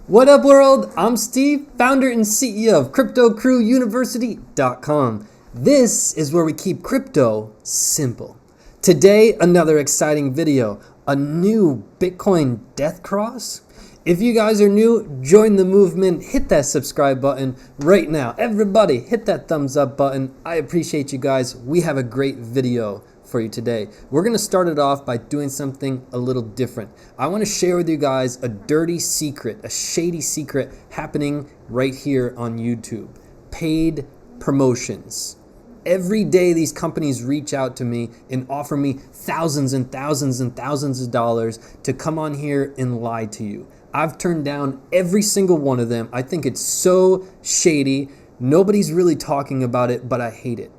What up, world? I'm Steve, founder and CEO of CryptoCrewUniversity.com. This is where we keep crypto simple. Today, another exciting video, a new Bitcoin death cross. If you guys are new, join the movement, hit that subscribe button right now. Everybody, hit that thumbs up button. I appreciate you guys. We have a great video for you today. We're going to start it off by doing something a little different. I want to share with you guys a dirty secret, a shady secret happening right here on YouTube. Paid promotions. Every day these companies reach out to me and offer me thousands and thousands and thousands of dollars to come on here and lie to you. I've turned down every single one of them. I think it's so shady. Nobody's really talking about it, but I hate it.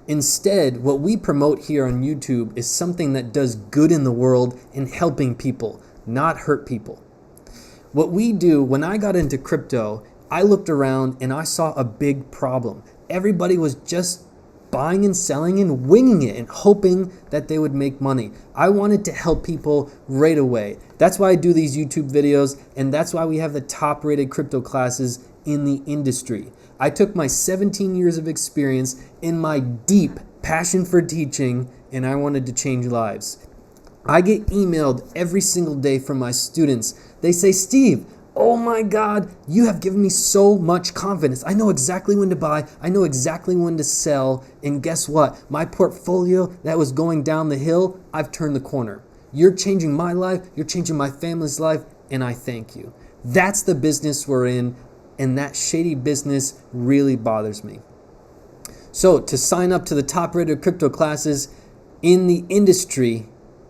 Instead, what we promote here on YouTube is something that does good in the world and helping people, not hurt people. What we do, when I got into crypto, I looked around and I saw a big problem. Everybody was just buying and selling and winging it and hoping that they would make money. I wanted to help people right away. That's why I do these YouTube videos, and that's why we have the top-rated crypto classes in the industry. I took my 17 years of experience in my deep passion for teaching, and I wanted to change lives. I get emailed every single day from my students. They say, Steve, oh my God, you have given me so much confidence. I know exactly when to buy. I know exactly when to sell. And guess what? My portfolio that was going down the hill, I've turned the corner. You're changing my life. You're changing my family's life. And I thank you. That's the business we're in. And that shady business really bothers me. So to sign up to the top-rated crypto classes in the industry,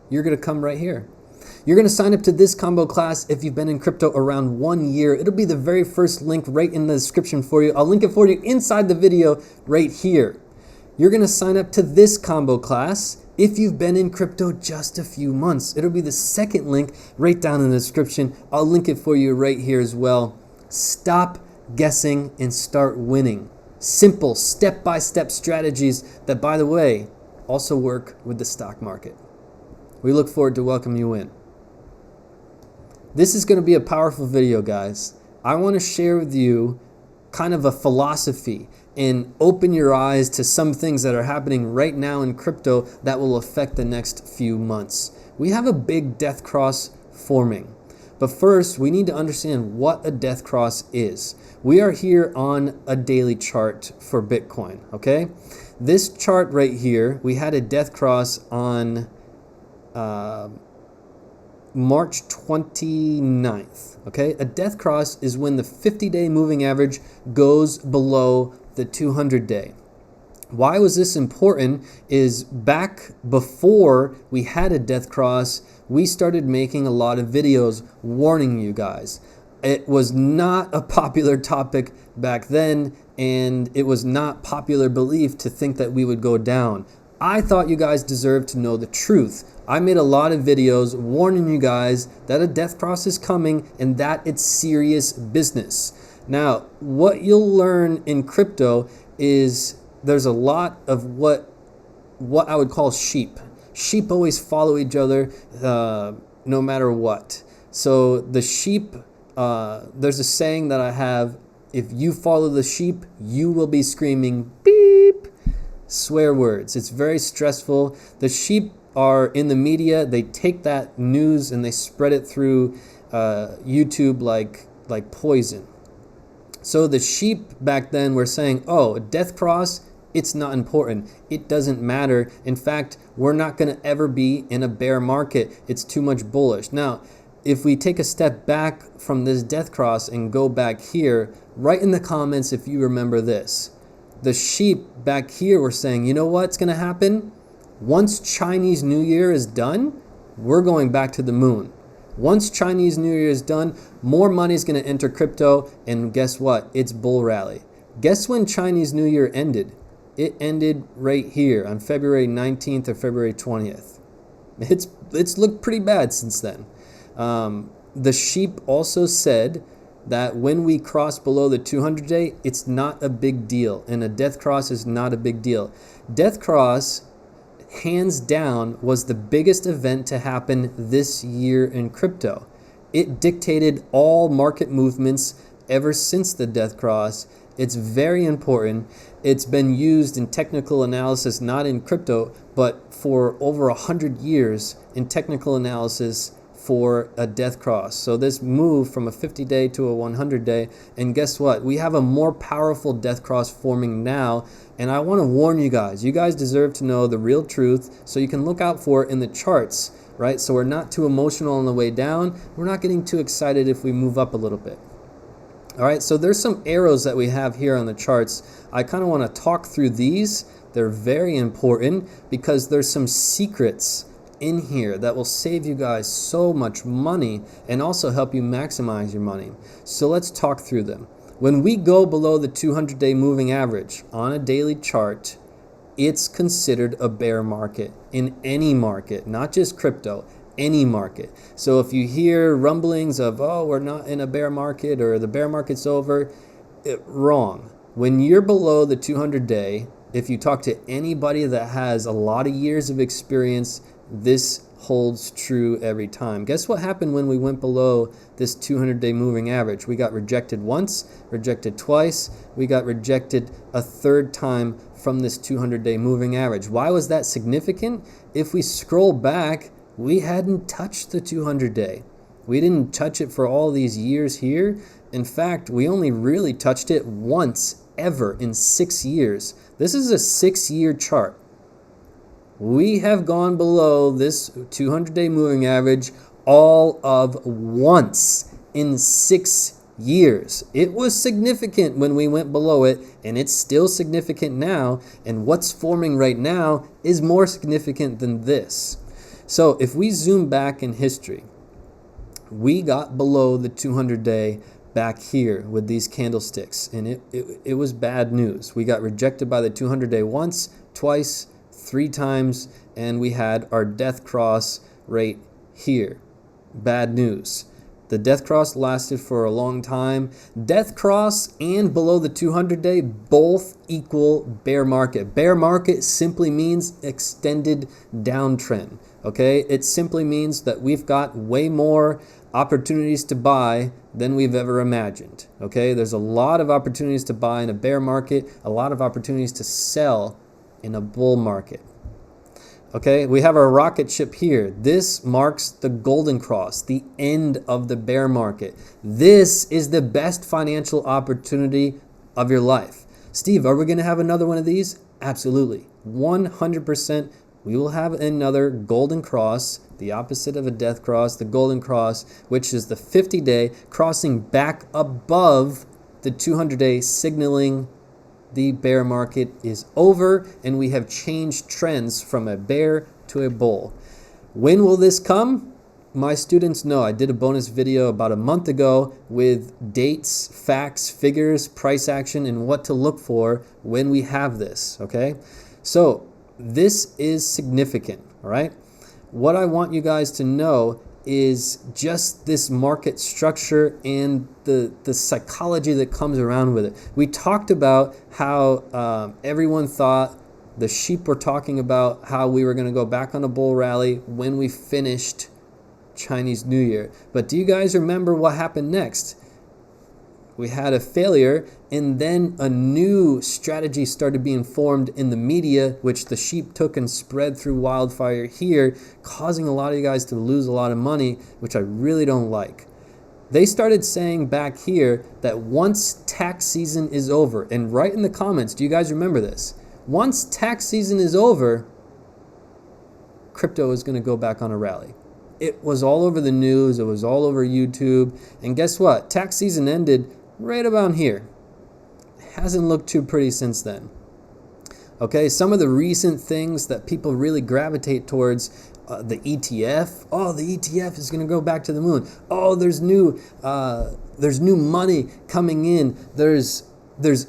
you're going to come right here. You're going to sign up to this combo class if you've been in crypto around 1 year. It'll be the very first link right in the description for you. I'll link it for you inside the video right here. You're going to sign up to this combo class if you've been in crypto just a few months. It'll be the second link right down in the description. I'll link it for you right here as well. Stop guessing and start winning. Simple step-by-step strategies that, by the way, also work with the stock market. We look forward to welcoming you in. This is going to be a powerful video, guys. I want to share with you kind of a philosophy and open your eyes to some things that are happening right now in crypto that will affect the next few months. We have a big death cross forming. But first, we need to understand what a death cross is. We are here on a daily chart for Bitcoin, okay? This chart right here, we had a death cross on March 29th, okay? A death cross is when the 50-day moving average goes below the 200-day. Why was this important is back before we had a death cross, we started making a lot of videos warning you guys. It was not a popular topic back then, and it was not popular belief to think that we would go down. I thought you guys deserved to know the truth. I made a lot of videos warning you guys that a death cross is coming and that it's serious business. Now, what you'll learn in crypto is there's a lot of what I would call sheep. Sheep always follow each other no matter what. So the sheep, there's a saying that I have, if you follow the sheep, you will be screaming beep, swear words. It's very stressful. The sheep are in the media. They take that news and they spread it through YouTube like poison. So the sheep back then were saying, oh, a death cross, it's not important. It doesn't matter. In fact, we're not going to ever be in a bear market. It's too much bullish. Now, if we take a step back from this death cross and go back here, write in the comments if you remember this. The sheep back here were saying, you know what's going to happen? Once Chinese New Year is done, we're going back to the moon. Once Chinese New Year is done, more money is going to enter crypto, and guess what? It's bull rally. Guess when Chinese New Year ended? It ended right here on February 19th or February 20th. It's looked pretty bad since then. The sheep also said that when we cross below the 200-day, it's not a big deal, and a death cross is not a big deal. Death cross, hands down, was the biggest event to happen this year in crypto. It dictated all market movements ever since the death cross. It's very important. It's been used in technical analysis, not in crypto, but for over 100 years in technical analysis for a death cross. So this move from a 50-day to a 100-day, and guess what? We have a more powerful death cross forming now, and I want to warn you guys. You guys deserve to know the real truth, so you can look out for it in the charts, right? So we're not too emotional on the way down. We're not getting too excited if we move up a little bit. All right, so there's some arrows that we have here on the charts. I kind of want to talk through these. They're very important because there's some secrets in here that will save you guys so much money and also help you maximize your money. So let's talk through them. When we go below the 200-day moving average on a daily chart, it's considered a bear market in any market, not just crypto, any market. So if you hear rumblings of, oh, we're not in a bear market or the bear market's over, wrong. When you're below the 200-day, if you talk to anybody that has a lot of years of experience, this holds true every time. Guess what happened when we went below this 200-day moving average? We got rejected once, rejected twice, we got rejected a third time from this 200-day moving average. Why was that significant? If we scroll back, we hadn't touched the 200-day. We didn't touch it for all these years here. In fact, we only really touched it once ever in 6 years. This is a 6-year chart. We have gone below this 200-day moving average all of once in 6 years. It was significant when we went below it, and it's still significant now, and what's forming right now is more significant than this. So if we zoom back in history, we got below the 200-day back here with these candlesticks, and it was bad news. We got rejected by the 200-day once, twice, 3 times, and we had our death cross right here. Bad news. The death cross lasted for a long time. Death cross and below the 200-day both equal bear market. Bear market simply means extended downtrend. Okay, it simply means that we've got way more opportunities to buy than we've ever imagined. Okay, there's a lot of opportunities to buy in a bear market, a lot of opportunities to sell in a bull market. Okay, we have our rocket ship here. This marks the golden cross, the end of the bear market. This is the best financial opportunity of your life. Steve, are we going to have another one of these? Absolutely. 100%. We will have another golden cross, the opposite of a death cross, the golden cross, which is the 50-day crossing back above the 200-day, signaling the bear market is over and we have changed trends from a bear to a bull. When will this come? My students know. I did a bonus video about a month ago with dates, facts, figures, price action, and what to look for when we have this, okay? So this is significant, all right? What I want you guys to know is just this market structure and the psychology that comes around with it. We talked about how everyone thought, the sheep were talking about how we were going to go back on a bull rally when we finished Chinese New Year. But do you guys remember what happened next? We had a failure, and then a new strategy started being formed in the media, which the sheep took and spread through wildfire here, causing a lot of you guys to lose a lot of money, which I really don't like. They started saying back here that once tax season is over, and write in the comments, do you guys remember this? Once tax season is over, crypto is going to go back on a rally. It was all over the news, it was all over YouTube, and guess what? Tax season ended right about here. Hasn't looked too pretty since then. Okay, some of the recent things that people really gravitate towards, the ETF. Oh, the ETF is going to go back to the moon. Oh, there's new money coming in. There's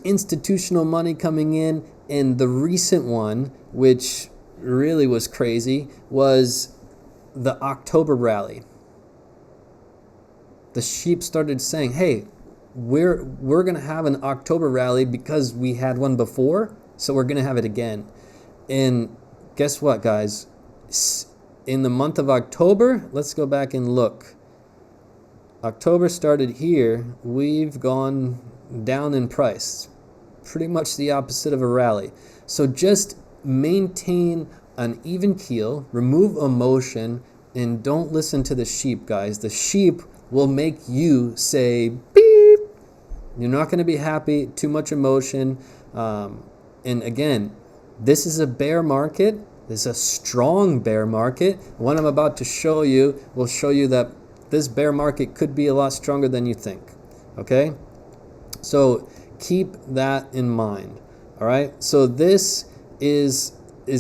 institutional money coming in, and the recent one, which really was crazy, was the October rally. The sheep started saying, hey, we're going to have an October rally because we had one before, so we're going to have it again. And guess what, guys? In the month of October, let's go back and look. October started here, we've gone down in price. Pretty much the opposite of a rally. So just maintain an even keel, remove emotion, and don't listen to the sheep, guys. The sheep will make you say beep. You're not going to be happy, too much emotion. And again, this is a bear market. This is a strong bear market. What I'm about to show you will show you that this bear market could be a lot stronger than you think. Okay? So keep that in mind. All right? So this is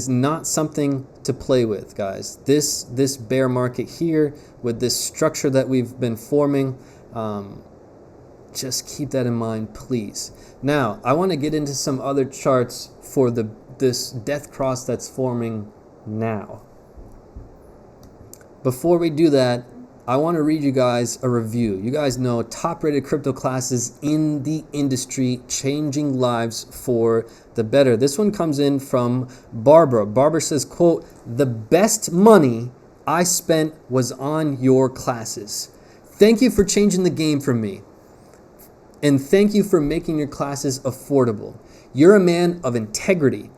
not something to play with, guys. This bear market here with this structure that we've been forming, just keep that in mind, please. Now, I want to get into some other charts for this death cross that's forming now. Before we do that, I want to read you guys a review. You guys know top-rated crypto classes in the industry, changing lives for the better. This one comes in from Barbara. Barbara says, quote, "The best money I spent was on your classes. Thank you for changing the game for me. And thank you for making your classes affordable. You're a man of integrity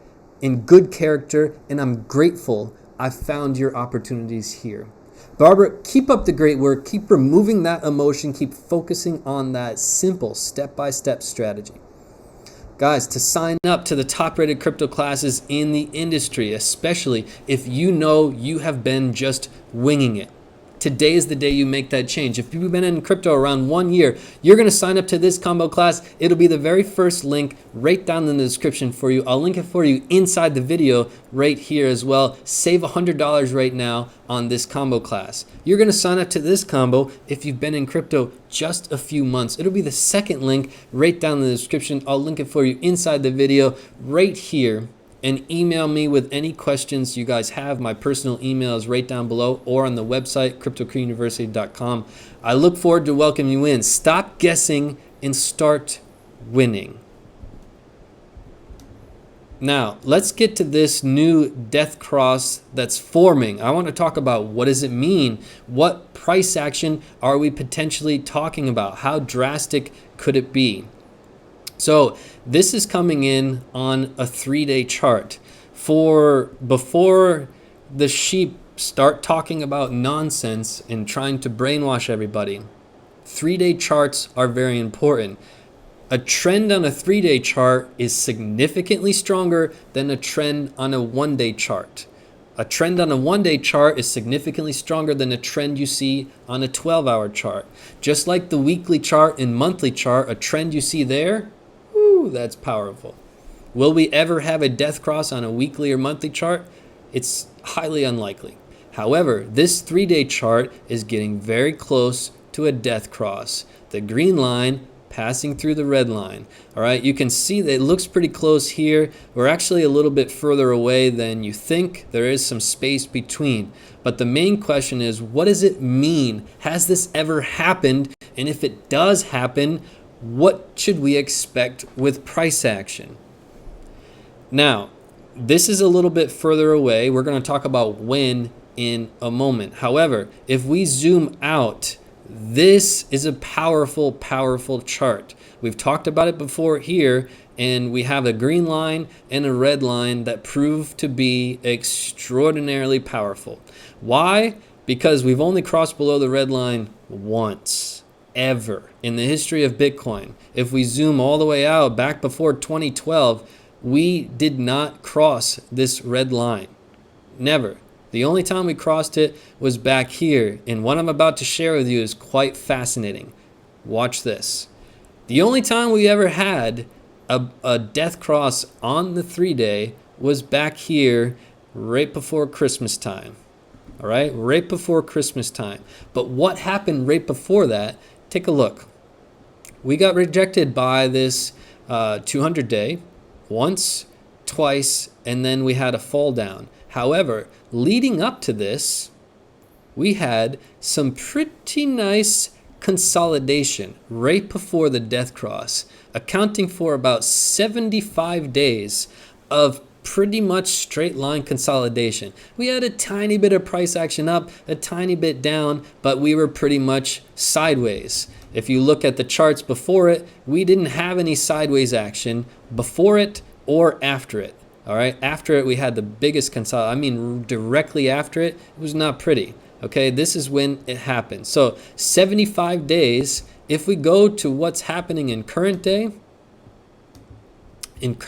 and good character, and I'm grateful I found your opportunities here." Barbara, keep up the great work. Keep removing that emotion. Keep focusing on that simple step-by-step strategy. Guys, to sign up to the top-rated crypto classes in the industry, especially if you know you have been just winging it, today is the day you make that change. If you've been in crypto around 1 year, you're going to sign up to this combo class. It'll be the very first link right down in the description for you. I'll link it for you inside the video right here as well. Save $100 right now on this combo class. You're going to sign up to this combo if you've been in crypto just a few months. It'll be the second link right down in the description. I'll link it for you inside the video right here. And email me with any questions you guys have. My personal email is right down below or on the website, cryptocreuniversity.com. I look forward to welcoming you in. Stop guessing and start winning. Now, let's get to this new death cross that's forming. I want to talk about what does it mean? What price action are we potentially talking about? How drastic could it be? So this is coming in on a 3-day chart. Before the sheep start talking about nonsense and trying to brainwash everybody, 3-day charts are very important. A trend on a 3-day chart is significantly stronger than a trend on a 1-day chart. A trend on a 1-day chart is significantly stronger than a trend you see on a 12-hour chart. Just like the weekly chart and monthly chart, a trend you see there, that's powerful. Will we ever have a death cross on a weekly or monthly chart? It's highly unlikely. However, this 3-day chart is getting very close to a death cross. The green line passing through the red line. All right, you can see that it looks pretty close here. We're actually a little bit further away than you think. There is some space between. But the main question is, what does it mean? Has this ever happened? And if it does happen, what should we expect with price action? Now, this is a little bit further away. We're going to talk about when in a moment. However, if we zoom out, this is a powerful, powerful chart. We've talked about it before here, and we have a green line and a red line that prove to be extraordinarily powerful. Why? Because we've only crossed below the red line once. Ever in the history of Bitcoin. If we zoom all the way out back before 2012, we did not cross this red line. Never. The only time we crossed it was back here. And what I'm about to share with you is quite fascinating. Watch this. The only time we ever had a death cross on the 3-day was back here right before Christmas time. All right, right before Christmas time. But what happened right before that? Take a look. We got rejected by this 200-day once, twice, and then we had a fall down. However, leading up to this, we had some pretty nice consolidation right before the death cross, accounting for about 75 days of pretty much straight line consolidation. We had a tiny bit of price action up, a tiny bit down, but we were pretty much sideways. If you look at the charts before it, we didn't have any sideways action before it or after it. All right, after it, we had the biggest consolidation. I mean, directly after it, it was not pretty. Okay, this is when it happened. So 75 days, if we go to what's happening in current day, it's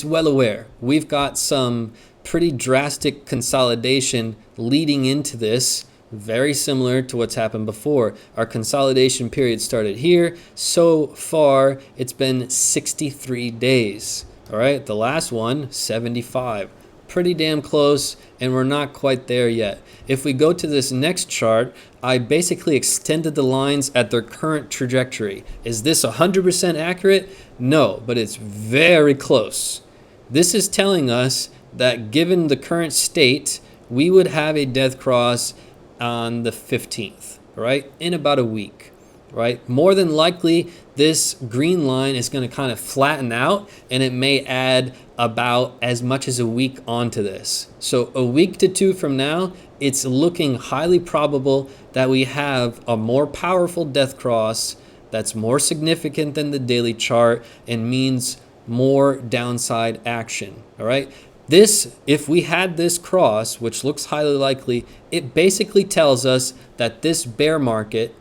well aware. We've got some pretty drastic consolidation leading into this, very similar to what's happened before. Our consolidation period started here. So far, it's been 63 days. All right, the last one, 75. Pretty damn close, and we're not quite there yet. If we go to this next chart, I basically extended the lines at their current trajectory. Is this 100% accurate? No, but it's very close. This is telling us that given the current state, we would have a death cross on the 15th, right? In about a week, right? More than likely, this green line is going to kind of flatten out, and it may add about as much as a week onto this. So a week to two from now, it's looking highly probable that we have a more powerful death cross that's more significant than the daily chart and means more downside action. All right. This, if we had this cross, which looks highly likely, it basically tells us that this bear market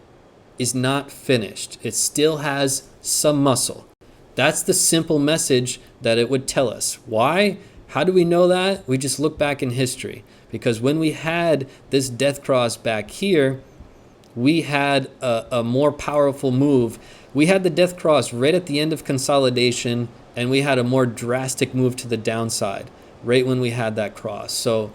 is not finished. It still has some muscle. That's the simple message that it would tell us. Why? How do we know that? We just look back in history. Because when we had this death cross back here, we had a more powerful move. We had the death cross right at the end of consolidation, and we had a more drastic move to the downside right when we had that cross. So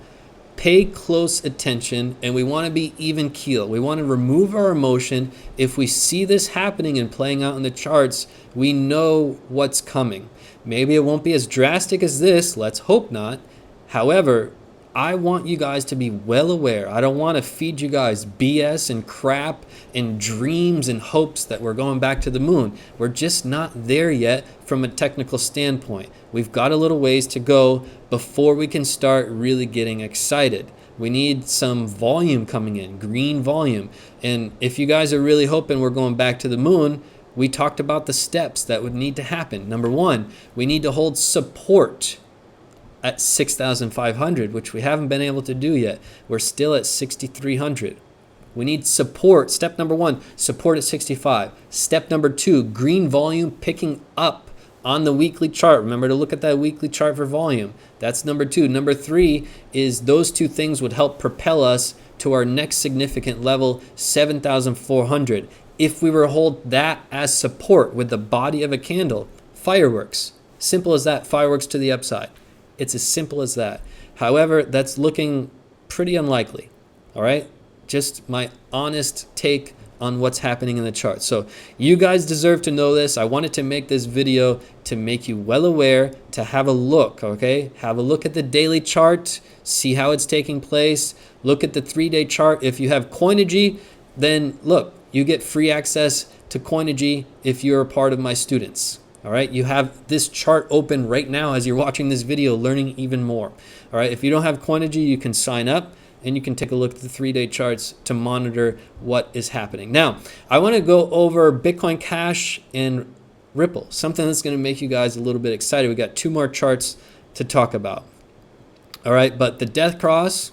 pay close attention, and we want to be even keel. We want to remove our emotion. If we see this happening and playing out in the charts, we know what's coming. Maybe it won't be as drastic as this. Let's hope not. However, I want you guys to be well aware. I don't want to feed you guys BS and crap and dreams and hopes that we're going back to the moon. We're just not there yet from a technical standpoint. We've got a little ways to go before we can start really getting excited. We need some volume coming in, green volume. And if you guys are really hoping we're going back to the moon, we talked about the steps that would need to happen. Number one, we need to hold support at 6,500, which we haven't been able to do yet. We're still at 6,300. We need support. Step number one, support at 65. Step number two, green volume picking up on the weekly chart. Remember to look at that weekly chart for volume. That's number two. Number three is those two things would help propel us to our next significant level, 7,400. If we were to hold that as support with the body of a candle, fireworks. Simple as that, fireworks to the upside. It's as simple as that. However, that's looking pretty unlikely. All right? Just my honest take on what's happening in the chart. So you guys deserve to know this. I wanted to make this video to make you well aware, to have a look, okay? Have a look at the daily chart, see how it's taking place. Look at the 3-day chart. If you have Coinigy, then look, you get free access to Coinigy if you're a part of my students. All right, you have this chart open right now as you're watching this video, learning even more. All right, if you don't have Coinigy, you can sign up and you can take a look at the 3-day charts to monitor what is happening. Now, I want to go over Bitcoin Cash and Ripple, something that's going to make you guys a little bit excited. We got 2 more charts to talk about. All right, but the death cross,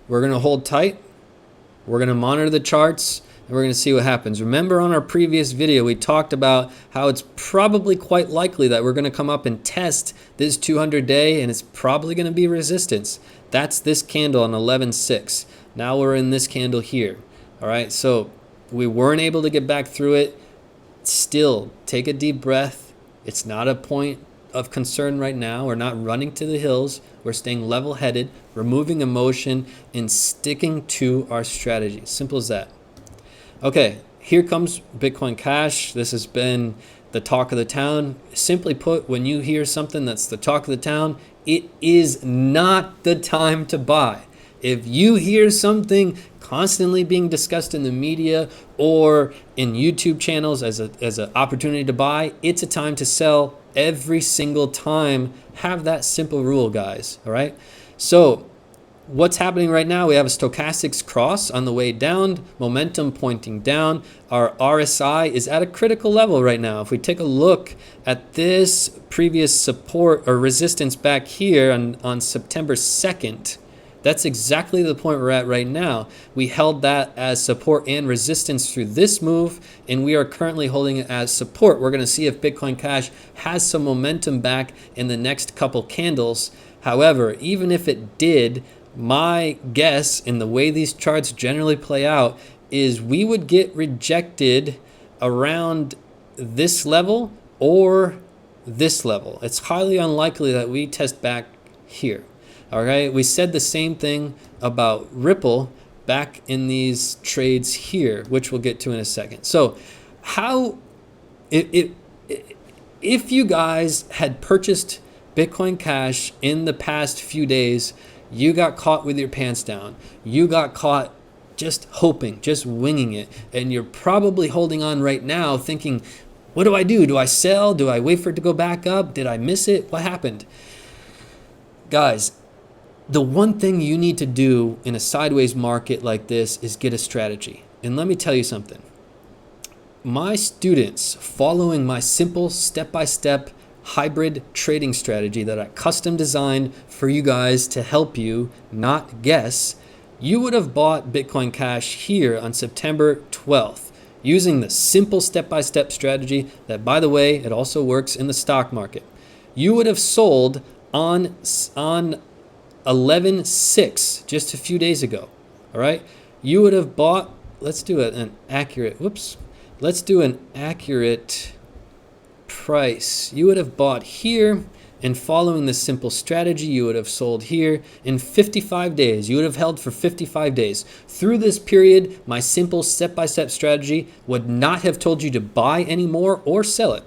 we're going to hold tight. We're going to monitor the charts. And we're going to see what happens. Remember on our previous video, we talked about how it's probably quite likely that we're going to come up and test this 200-day, and it's probably going to be resistance. That's this candle on 11.6. Now we're in this candle here. All right, so we weren't able to get back through it. Still, take a deep breath. It's not a point of concern right now. We're not running to the hills. We're staying level-headed, removing emotion, and sticking to our strategy. Simple as that. Okay, here comes Bitcoin Cash. This has been the talk of the town. Simply put, when you hear something that's the talk of the town, it is not the time to buy. If you hear something constantly being discussed in the media or in YouTube channels as an opportunity to buy, it's a time to sell every single time. Have that simple rule, guys. All right. So what's happening right now? We have a stochastics cross on the way down, momentum pointing down. Our RSI is at a critical level right now. If we take a look at this previous support or resistance back here on September 2nd, that's exactly the point we're at right now. We held that as support and resistance through this move, and we are currently holding it as support. We're going to see if Bitcoin Cash has some momentum back in the next couple candles. However, even if it did, my guess in the way these charts generally play out is we would get rejected around this level or this level. It's highly unlikely that we test back here. All right, we said the same thing about Ripple back in these trades here, which we'll get to in a second. So how, if you guys had purchased Bitcoin Cash in the past few days, you got caught with your pants down. You got caught just hoping, just winging it. And you're probably holding on right now thinking, what do I do? Do I sell? Do I wait for it to go back up? Did I miss it? What happened? Guys, the one thing you need to do in a sideways market like this is get a strategy. And let me tell you something. My students, following my simple step-by-step hybrid trading strategy that I custom designed for you guys to help you not guess, you would have bought Bitcoin Cash here on September 12th using the simple step-by-step strategy that, by the way, it also works in the stock market. You would have sold on 11/6 just a few days ago. All right, you would have bought, let's do an accurate price. You would have bought here, and following this simple strategy, you would have sold here in 55 days. You would have held for 55 days. Through this period, my simple step-by-step strategy would not have told you to buy anymore or sell it.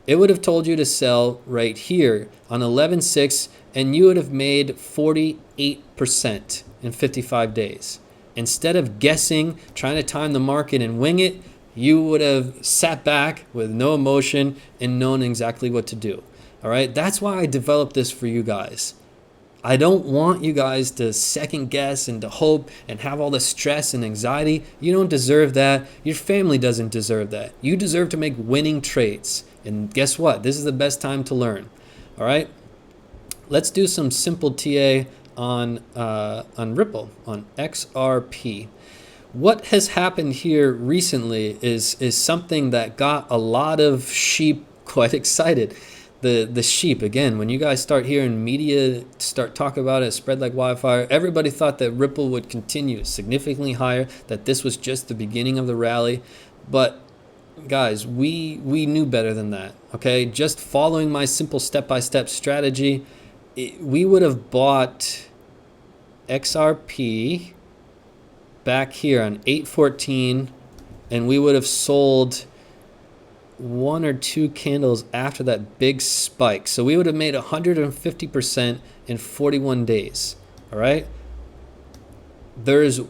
It would have told you to sell right here on 11/6, and you would have made 48% in 55 days. Instead of guessing, trying to time the market and wing it, you would have sat back with no emotion and known exactly what to do. All right, that's why I developed this for you guys. I don't want you guys to second guess and to hope and have all the stress and anxiety. You don't deserve that. Your family doesn't deserve that. You deserve to make winning trades. And guess what? This is the best time to learn. All right, let's do some simple TA on Ripple, on XRP. What has happened here recently is something that got a lot of sheep quite excited. The sheep, again, when you guys start hearing media start talking about it, spread like wildfire, everybody thought that Ripple would continue significantly higher, that this was just the beginning of the rally. But guys, we knew better than that, okay? Just following my simple step-by-step strategy, we would have bought XRP back here on 8/14, and we would have sold one or two candles after that big spike. So we would have made 150% in 41 days. All right. There's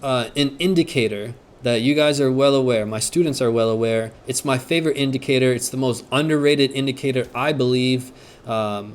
an indicator that you guys are well aware. My students are well aware. It's my favorite indicator. It's the most underrated indicator, I believe. And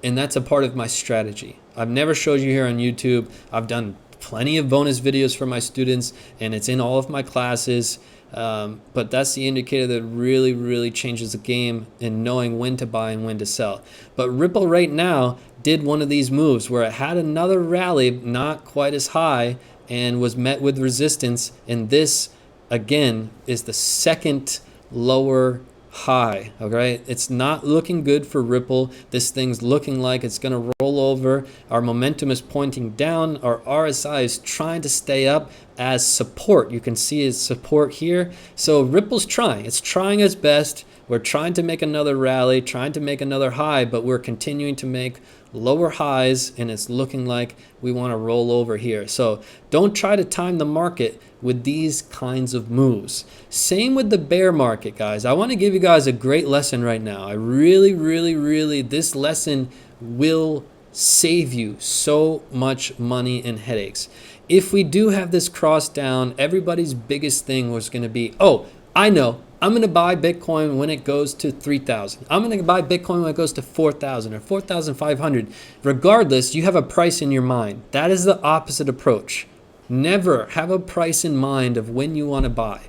that's a part of my strategy. I've never showed you here on YouTube. I've done plenty of bonus videos for my students, and it's in all of my classes. But that's the indicator that really, really changes the game in knowing when to buy and when to sell. But Ripple right now did one of these moves where it had another rally, not quite as high, and was met with resistance. And this, again, is the second lower high. Okay, it's not looking good for Ripple. This thing's looking like it's going to roll over. Our momentum is pointing down. Our RSI is trying to stay up as support. You can see its support here. So Ripple's trying. It's trying its best. We're trying to make another rally, trying to make another high, but we're continuing to make lower highs, and it's looking like we want to roll over here. So don't try to time the market with these kinds of moves. Same with the bear market, guys. I want to give you guys a great lesson right now. I really, this lesson will save you so much money and headaches. If we do have this cross down, everybody's biggest thing was going to be, oh, I know, I'm going to buy Bitcoin when it goes to 3,000. I'm going to buy Bitcoin when it goes to 4,000 or 4,500. Regardless, you have a price in your mind. That is the opposite approach. Never have a price in mind of when you want to buy.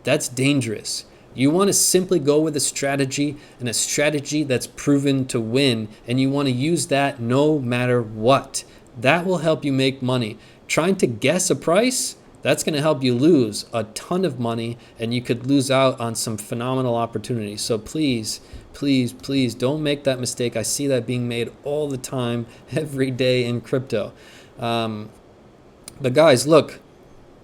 That's dangerous. You want to simply go with a strategy, and a strategy that's proven to win, and you want to use that no matter what. That will help you make money. Trying to guess a price, that's going to help you lose a ton of money, and you could lose out on some phenomenal opportunities. So please, please, please don't make that mistake. I see that being made all the time, every day in crypto. But guys, look,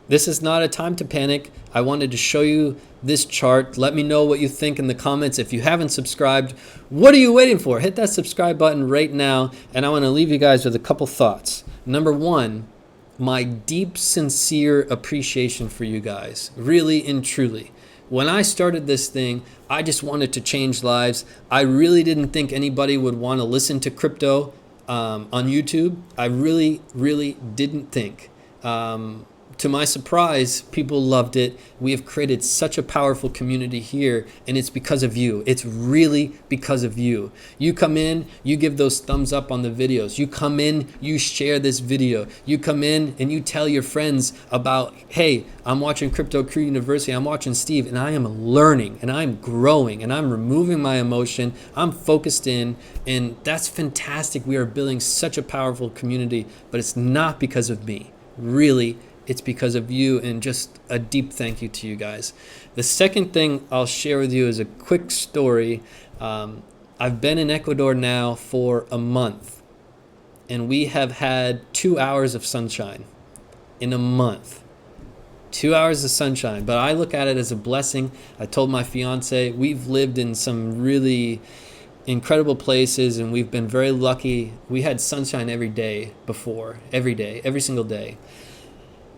this is not a time to panic. I wanted to show you this chart. Let me know what you think in the comments. If you haven't subscribed, what are you waiting for? Hit that subscribe button right now. And I want to leave you guys with a couple thoughts. Number one, my deep, sincere appreciation for you guys, really and truly. When I started this thing, I just wanted to change lives. I really didn't think anybody would want to listen to crypto on YouTube. I really, really didn't think. To my surprise, people loved it. We have created such a powerful community here, and it's because of you. It's really because of you. You come in, you give those thumbs up on the videos. You come in, you share this video. You come in and you tell your friends about, hey, I'm watching Crypto Crew University, I'm watching Steve, and I am learning, and I'm growing, and I'm removing my emotion. I'm focused in, and that's fantastic. We are building such a powerful community, but it's not because of me. Really, it's because of you, and just a deep thank you to you guys. The second thing I'll share with you is a quick story. I've been in Ecuador now for a month, and we have had 2 hours of sunshine in a month. 2 hours of sunshine, but I look at it as a blessing. I told my fiance, we've lived in some really incredible places, and we've been very lucky. We had sunshine every day before, every day, every single day.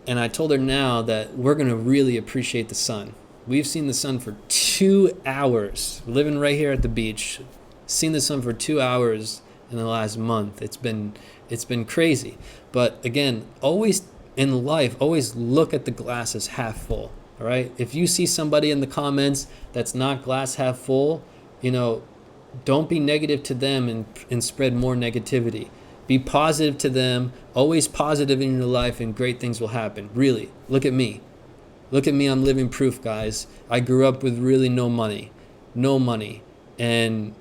And I told her now that we're going to really appreciate the sun. We've seen the sun for 2 hours, living right here at the beach, seen the sun for 2 hours in the last month. It's been crazy. But again, always in life, always look at the glass as half full. All right. If you see somebody in the comments that's not glass half full, don't be negative to them and spread more negativity. Be positive to them, always positive in your life, and great things will happen. Really, look at me. Look at me, I'm living proof, guys. I grew up with really no money. And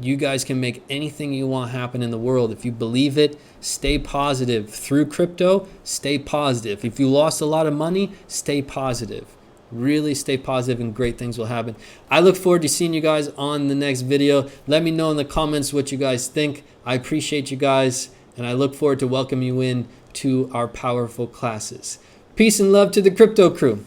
you guys can make anything you want happen in the world. If you believe it, stay positive. Through crypto, stay positive. If you lost a lot of money, stay positive. Really stay positive, and great things will happen. I look forward to seeing you guys on the next video. Let me know in the comments what you guys think. I appreciate you guys, and I look forward to welcoming you in to our powerful classes. Peace and love to the Crypto Crew.